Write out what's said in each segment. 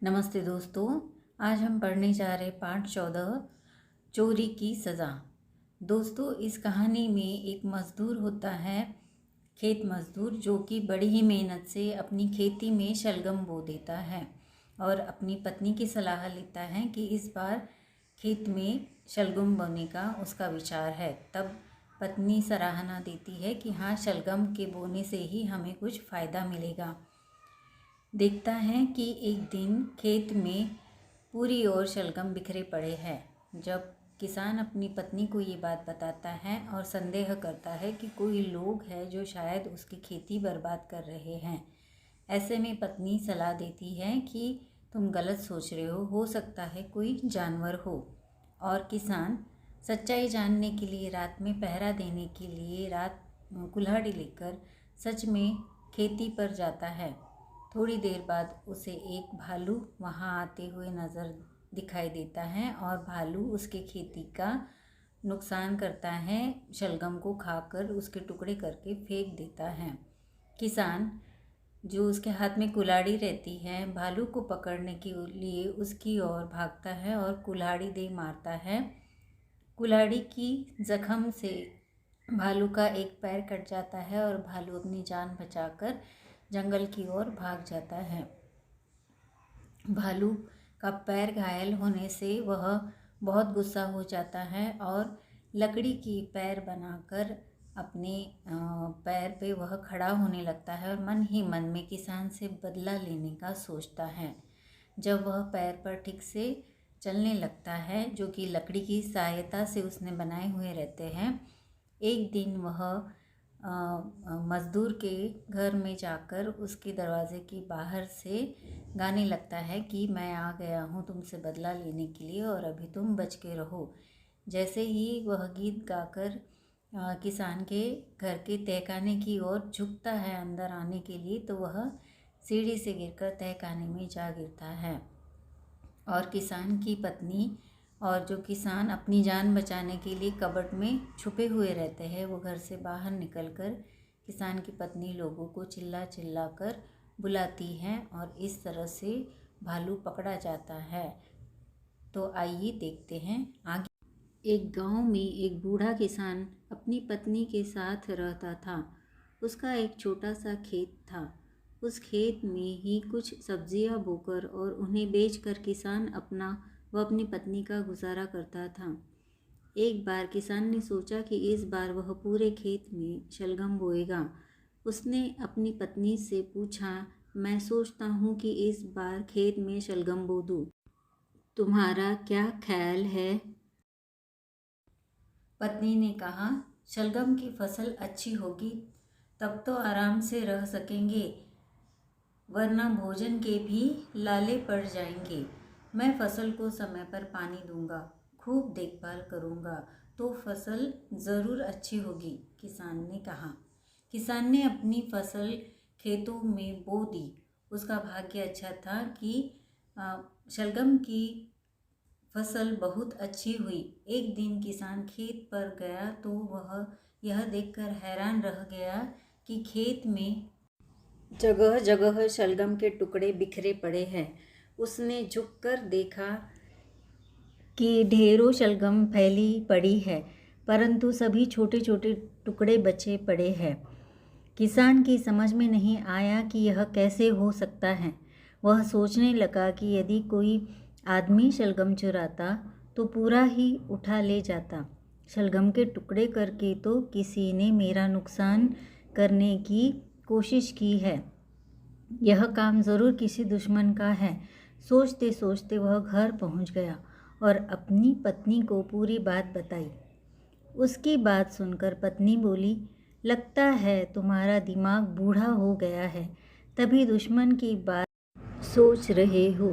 नमस्ते दोस्तों। आज हम पढ़ने जा रहे पाठ 14 चोरी की सज़ा। दोस्तों, इस कहानी में एक मज़दूर होता है, खेत मज़दूर, जो कि बड़ी ही मेहनत से अपनी खेती में शलगम बो देता है और अपनी पत्नी की सलाह लेता है कि इस बार खेत में शलगम बोने का उसका विचार है। तब पत्नी सराहना देती है कि हाँ, शलगम के बोने से ही हमें कुछ फ़ायदा मिलेगा। देखता है कि एक दिन खेत में पूरी ओर शलगम बिखरे पड़े हैं। जब किसान अपनी पत्नी को ये बात बताता है और संदेह करता है कि कोई लोग हैं जो शायद उसकी खेती बर्बाद कर रहे हैं। ऐसे में पत्नी सलाह देती है कि तुम गलत सोच रहे हो सकता है कोई जानवर हो। और किसान सच्चाई जानने के लिए रात में पहरा देने के लिए कुल्हाड़ी लेकर सच में खेती पर जाता है। थोड़ी देर बाद उसे एक भालू वहां आते हुए नज़र दिखाई देता है और भालू उसके खेती का नुकसान करता है, शलगम को खाकर उसके टुकड़े करके फेंक देता है। किसान, जो उसके हाथ में कुल्हाड़ी रहती है, भालू को पकड़ने के लिए उसकी ओर भागता है और कुल्हाड़ी दे मारता है। कुल्हाड़ी की जख्म से भालू का एक पैर कट जाता है और भालू अपनी जान बचाकर जंगल की ओर भाग जाता है। भालू का पैर घायल होने से वह बहुत गुस्सा हो जाता है और लकड़ी की पैर बनाकर अपने पैर पे वह खड़ा होने लगता है और मन ही मन में किसान से बदला लेने का सोचता है। जब वह पैर पर ठीक से चलने लगता है, जो कि लकड़ी की सहायता से उसने बनाए हुए रहते हैं, एक दिन वह मज़दूर के घर में जाकर उसके दरवाजे के बाहर से गाने लगता है कि मैं आ गया हूँ तुमसे बदला लेने के लिए और अभी तुम बच के रहो। जैसे ही वह गीत गाकर किसान के घर के तहखाने की ओर झुकता है अंदर आने के लिए, तो वह सीढ़ी से गिरकर तहखाने में जा गिरता है और किसान की पत्नी और जो किसान अपनी जान बचाने के लिए कबर्ड में छुपे हुए रहते हैं, वो घर से बाहर निकलकर किसान की पत्नी लोगों को चिल्ला चिल्ला कर बुलाती हैं और इस तरह से भालू पकड़ा जाता है। तो आइए देखते हैं आगे। एक गांव में एक बूढ़ा किसान अपनी पत्नी के साथ रहता था। उसका एक छोटा सा खेत था। उस खेत में ही कुछ सब्जियां बोकर और उन्हें बेचकर किसान वह अपनी पत्नी का गुजारा करता था। एक बार किसान ने सोचा कि इस बार वह पूरे खेत में शलगम बोएगा। उसने अपनी पत्नी से पूछा, मैं सोचता हूँ कि इस बार खेत में शलगम बो दूँ, तुम्हारा क्या ख्याल है? पत्नी ने कहा, शलगम की फसल अच्छी होगी तब तो आराम से रह सकेंगे, वरना भोजन के भी लाले पड़ जाएंगे। मैं फसल को समय पर पानी दूंगा, खूब देखभाल करूंगा, तो फसल ज़रूर अच्छी होगी, किसान ने कहा। किसान ने अपनी फसल खेतों में बो दी। उसका भाग्य अच्छा था कि शलगम की फसल बहुत अच्छी हुई। एक दिन किसान खेत पर गया तो वह यह देखकर हैरान रह गया कि खेत में जगह जगह शलगम के टुकड़े बिखरे पड़े हैं। उसने झुककर देखा कि ढेरों शलगम फैली पड़ी है, परंतु सभी छोटे छोटे टुकड़े बचे पड़े हैं। किसान की समझ में नहीं आया कि यह कैसे हो सकता है। वह सोचने लगा कि यदि कोई आदमी शलगम चुराता तो पूरा ही उठा ले जाता। शलगम के टुकड़े करके तो किसी ने मेरा नुकसान करने की कोशिश की है। यह काम ज़रूर किसी दुश्मन का है। सोचते सोचते वह घर पहुंच गया और अपनी पत्नी को पूरी बात बताई। उसकी बात सुनकर पत्नी बोली, लगता है तुम्हारा दिमाग बूढ़ा हो गया है, तभी दुश्मन की बात सोच रहे हो।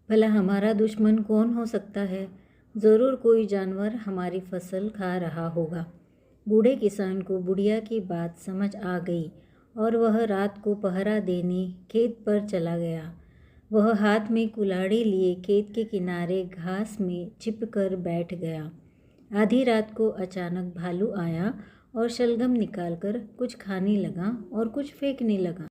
भला हमारा दुश्मन कौन हो सकता है? ज़रूर कोई जानवर हमारी फसल खा रहा होगा। बूढ़े किसान को बुढ़िया की बात समझ आ गई और वह रात को पहरा देने खेत पर चला गया। वह हाथ में कुल्हाड़ी लिए खेत के किनारे घास में छिपकर बैठ गया। आधी रात को अचानक भालू आया और शलगम निकालकर कुछ खाने लगा और कुछ फेंकने लगा।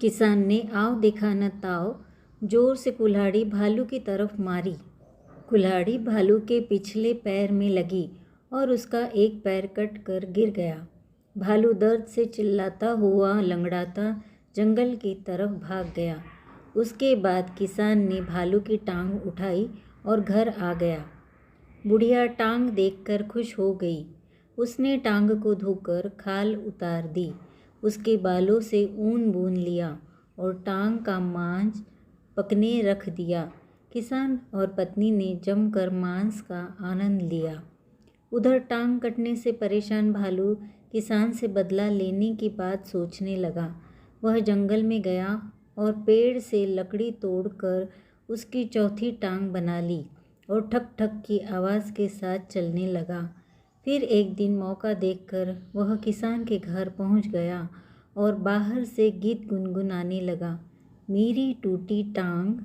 किसान ने आव देखा न ताव जोर से कुल्हाड़ी भालू की तरफ मारी। कुल्हाड़ी भालू के पिछले पैर में लगी और उसका एक पैर कट कर गिर गया। भालू दर्द से चिल्लाता हुआ लंगड़ाता जंगल की तरफ भाग गया। उसके बाद किसान ने भालू की टांग उठाई और घर आ गया। बुढ़िया टांग देखकर खुश हो गई। उसने टांग को धोकर खाल उतार दी, उसके बालों से ऊन बून लिया और टांग का मांस पकने रख दिया। किसान और पत्नी ने जमकर मांस का आनंद लिया। उधर टांग कटने से परेशान भालू किसान से बदला लेने की बात सोचने लगा। वह जंगल में गया और पेड़ से लकड़ी तोड़कर उसकी चौथी टांग बना ली और ठक ठक की आवाज़ के साथ चलने लगा। फिर एक दिन मौका देखकर वह किसान के घर पहुंच गया और बाहर से गीत गुनगुनाने लगा। मेरी टूटी टांग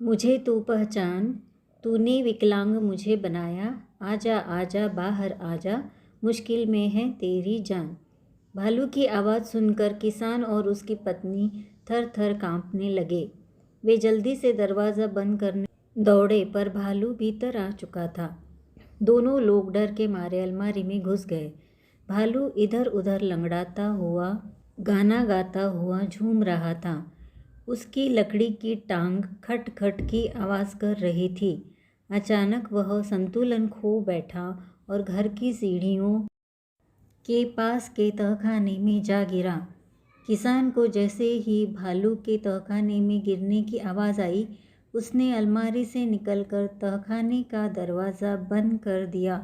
मुझे तू पहचान, तूने विकलांग मुझे बनाया, आजा आजा बाहर आजा, मुश्किल में है तेरी जान। भालू की आवाज़ सुनकर किसान और उसकी पत्नी थर थर कांपने लगे। वे जल्दी से दरवाज़ा बंद करने दौड़े पर भालू भीतर आ चुका था। दोनों लोग डर के मारे अलमारी में घुस गए। भालू इधर उधर लंगड़ाता हुआ गाना गाता हुआ झूम रहा था। उसकी लकड़ी की टांग खट खट की आवाज़ कर रही थी। अचानक वह संतुलन खो बैठा और घर की सीढ़ियों के पास के तहखाने में जा गिरा। किसान को जैसे ही भालू के तहखाने में गिरने की आवाज़ आई, उसने अलमारी से निकलकर तहखाने का दरवाज़ा बंद कर दिया।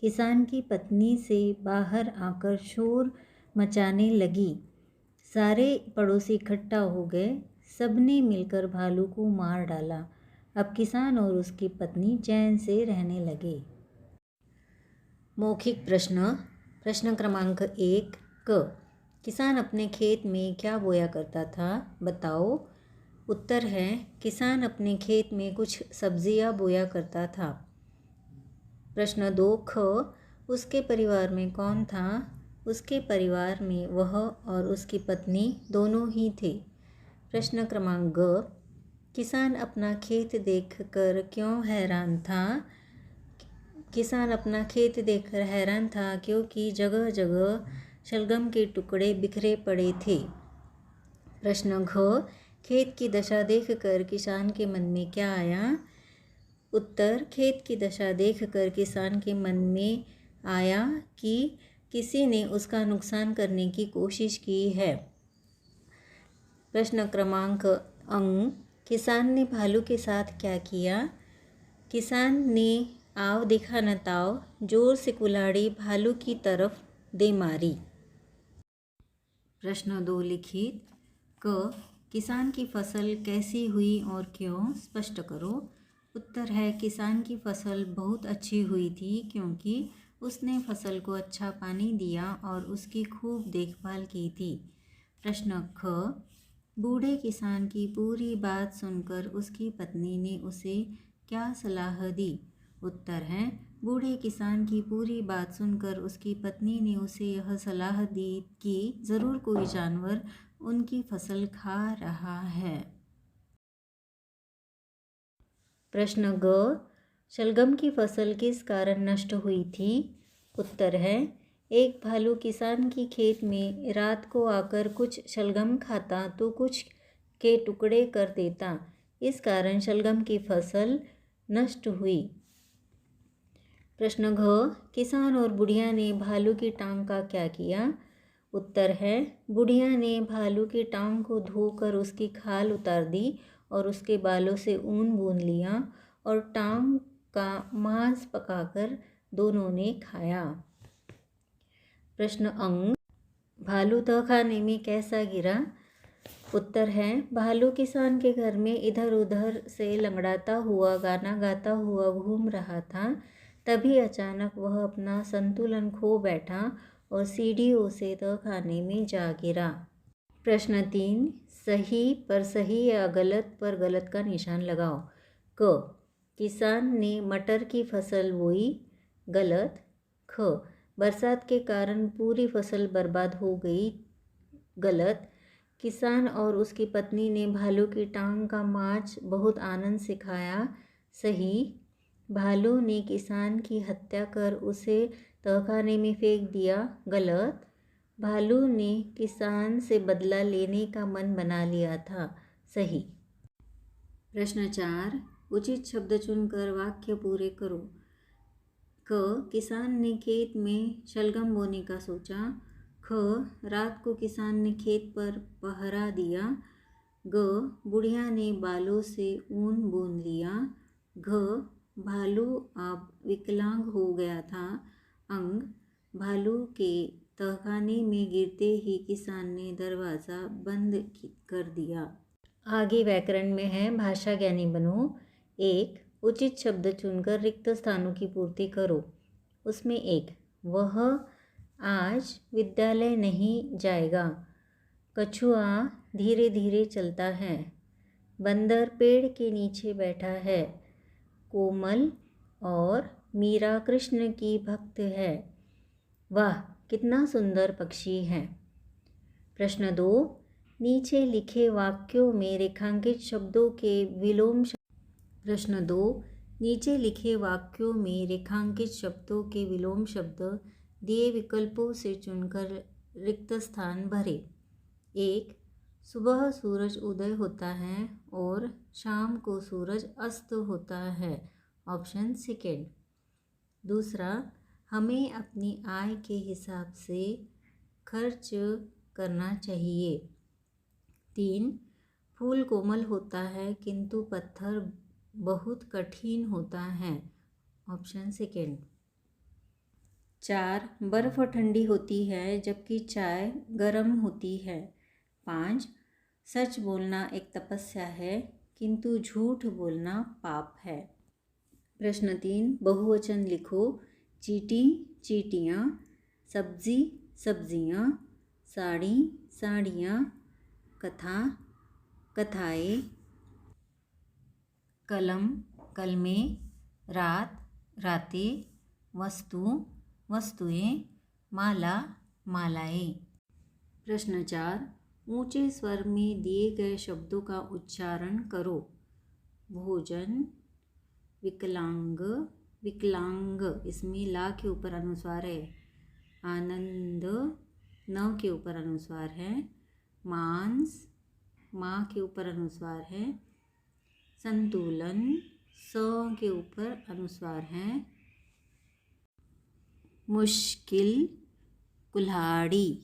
किसान की पत्नी से बाहर आकर शोर मचाने लगी। सारे पड़ोसी इकट्ठा हो गए। सबने मिलकर भालू को मार डाला। अब किसान और उसकी पत्नी चैन से रहने लगे। मौखिक प्रश्न। प्रश्न क्रमांक 1 क। किसान अपने खेत में क्या बोया करता था, बताओ। उत्तर है किसान अपने खेत में कुछ सब्जियां बोया करता था। प्रश्न 2 ख। उसके परिवार में कौन था। उसके परिवार में वह और उसकी पत्नी दोनों ही थे। प्रश्न क्रमांक ग। किसान अपना खेत देखकर क्यों हैरान था। किसान अपना खेत देखकर हैरान था क्योंकि जगह जगह शलगम के टुकड़े बिखरे पड़े थे। प्रश्न घ। खेत की दशा देखकर किसान के मन में क्या आया। उत्तर खेत की दशा देखकर किसान के मन में आया कि किसी ने उसका नुकसान करने की कोशिश की है। प्रश्न क्रमांक अंग। किसान ने भालू के साथ क्या किया। किसान ने आव देखा न ताव जोर से कुल्हाड़ी भालू की तरफ दे मारी। प्रश्न 2 लिखित। क। किसान की फसल कैसी हुई और क्यों, स्पष्ट करो। उत्तर है किसान की फसल बहुत अच्छी हुई थी क्योंकि उसने फसल को अच्छा पानी दिया और उसकी खूब देखभाल की थी। प्रश्न ख। बूढ़े किसान की पूरी बात सुनकर उसकी पत्नी ने उसे क्या सलाह दी। उत्तर है बूढ़े किसान की पूरी बात सुनकर उसकी पत्नी ने उसे यह सलाह दी कि ज़रूर कोई जानवर उनकी फसल खा रहा है। प्रश्न ग। शलगम की फसल किस कारण नष्ट हुई थी। उत्तर है एक भालू किसान की खेत में रात को आकर कुछ शलगम खाता तो कुछ के टुकड़े कर देता। इस कारण शलगम की फसल नष्ट हुई। प्रश्न घ। किसान और बुढ़िया ने भालू की टांग का क्या किया। उत्तर है बुढ़िया ने भालू की टांग को धोकर उसकी खाल उतार दी और उसके बालों से ऊन बून लिया और टांग का मांस पकाकर दोनों ने खाया। प्रश्न अंग। भालू तहखाने में कैसा गिरा। उत्तर है भालू किसान के घर में इधर उधर से लंगड़ाता हुआ गाना गाता हुआ घूम रहा था। तभी अचानक वह अपना संतुलन खो बैठा और सीढ़ियों से तहखाने में जा गिरा। प्रश्न 3 सही पर सही या गलत पर गलत का निशान लगाओ। क। किसान ने मटर की फसल बोई, गलत। ख। बरसात के कारण पूरी फसल बर्बाद हो गई, गलत। किसान और उसकी पत्नी ने भालू की टांग का मार्च बहुत आनंद से खाया। सही। भालू ने किसान की हत्या कर उसे तहखाने में फेंक दिया। गलत। भालू ने किसान से बदला लेने का मन बना लिया था। सही। प्रश्न 4, उचित शब्द चुनकर वाक्य पूरे करो। क, किसान ने खेत में शलगम बोने का सोचा। ख, रात को किसान ने खेत पर पहरा दिया। ग, बुढ़िया ने बालों से ऊन बुन लिया। घ, भालू अब विकलांग हो गया था। अंग, भालू के तहखाने में गिरते ही किसान ने दरवाज़ा बंद कर दिया। आगे व्याकरण में है, भाषा ज्ञानी बनो। 1, उचित शब्द चुनकर रिक्त स्थानों की पूर्ति करो। उसमें 1, वह आज विद्यालय नहीं जाएगा। कछुआ धीरे धीरे चलता है। बंदर पेड़ के नीचे बैठा है। कोमल और मीरा कृष्ण की भक्त है। वाह, कितना सुंदर पक्षी है। प्रश्न 2, नीचे लिखे वाक्यों में रेखांकित शब्दों के विलोम प्रश्न 2, नीचे लिखे वाक्यों में रेखांकित शब्दों के विलोम शब्द दिए विकल्पों से चुनकर रिक्त स्थान भरें। 1, सुबह सूरज उदय होता है और शाम को सूरज अस्त होता है। Option second. दूसरा, हमें अपनी आय के हिसाब से खर्च करना चाहिए। 3, फूल कोमल होता है किंतु पत्थर बहुत कठिन होता है। Option second. 4, बर्फ़ ठंडी होती है जबकि चाय गर्म होती है। 5, सच बोलना एक तपस्या है किंतु झूठ बोलना पाप है। प्रश्न 3, बहुवचन लिखो। चींटी चींटियाँ, सब्जी सब्जियाँ, साड़ी साड़ियाँ, कथा कथाएँ, कलम कलमें, रात रातें, वस्तु वस्तुएं, माला मालाएं। प्रश्न 4, ऊंचे स्वर में दिए गए शब्दों का उच्चारण करो। भोजन, विकलांग विकलांग, इसमें ला के ऊपर अनुस्वार है। आनंद, न के ऊपर अनुस्वार है। मांस, माँ के ऊपर अनुस्वार है। संतुलन, स के ऊपर अनुस्वार है। मुश्किल, कुल्हाड़ी।